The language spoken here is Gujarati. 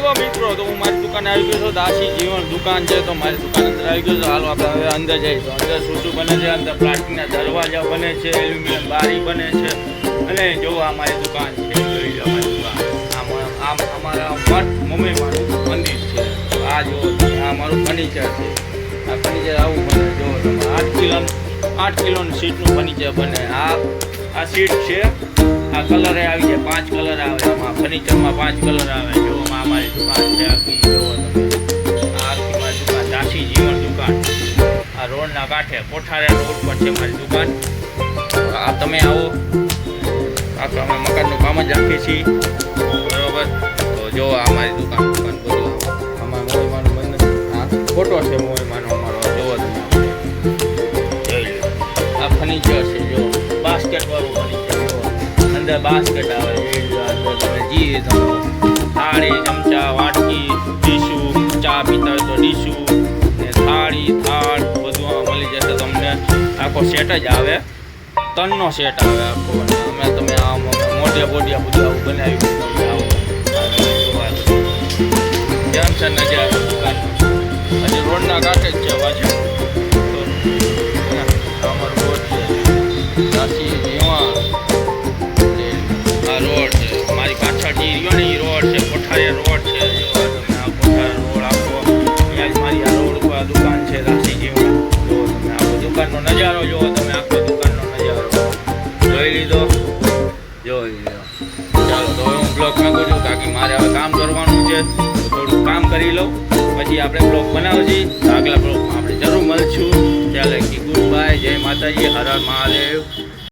તો મિત્રો તો હું મારી દુકાને આવી ગયો છું. દાસી જીવન દુકાન છે તો મારી દુકાન અંદર આવી ગયો છું. હાલો આપણે હવે અંદર જઈશું. અંદર શું શું બને છે? અંદર પ્લાસ્ટિકના દરવાજા બને છે, એલ્યુમિનિયમ બારી બને છે અને જો આ મારી દુકાન છે. જોઈ લો મારી દુકાન. આમ અમારા મઠ મમ્મીમાનું મંદિર છે. આ જો આ મારું ફર્નિચર છે. આ ફર્નિચર આવું બને જો તમે 8 કિલોની સીટનું ફર્નિચર બને. આ સીટ છે. આ કલર આવી જાય 5 કલર આવે આમાં ફર્નિચરમાં 5 કલર આવે. જો અમારી દુકાન છે આખી જો તમે આ આખી મારી દુકાન દાસી જીવન દુકાન. આ રોડના કાંઠે કોઠારિયા રોડ પર છે મારી દુકાન. આ તમે આવો આખું અમે મકાનનું કામ જ રાખીએ છીએ બરોબર. તો જો આ મારી દુકાન બધું આમાં મોઈમાનું બંધ આ ફોટો છે મોઈમાનો અમારો જોવો તમે જોઈ લો. આ ફર્નિચર છે જો બાસ્કેટ વાળું ફર્નિચર અંદર બાસ્કેટ આવે અંદર તમે જી થાળી ચમચા વાટકી ડીશુ ચા પીતા હોય તો ડીશુ ને થાળી થાળ બધું મળી જશે તમને. આખો સેટ જ આવે 3નો સેટ આવે આખો. અમે તમે આમ મોઢિયા બોડિયા બધું આવું બનાવી તમને આવો જેમ છે નજારો દુકાનનો. હજી રોડના કાંઠે જ છે પાછું અમારો રોડ છે દાસી જીવન. રોડ છે મારી પાછળ જે રહ્યો ને એ રોડ છે કોઠારિયા રોડ છે. જો તમે આ કોઠારિયા રોડ આખો અહીંયા જ મારી આ રોડ ઉપર દુકાન છે દાસી જીવન. જો તમે આખો દુકાનનો નજારો જુઓ તમે આખો દુકાનનો નજારો જોઈ લીધો જોઈ લીધો. ચાલો તો હવે હું બ્લોગ નાખું છું કારણ મારે હવે કામ કરવાનું છે. થોડું કામ કરી લઉં પછી આપણે બ્લોગ બનાવશું. આગલા બ્લોગમાં આપણે જરૂર મળશું. ચાલે કે ગુડ બાય, જય માતાજી, હર હર મહાદેવ.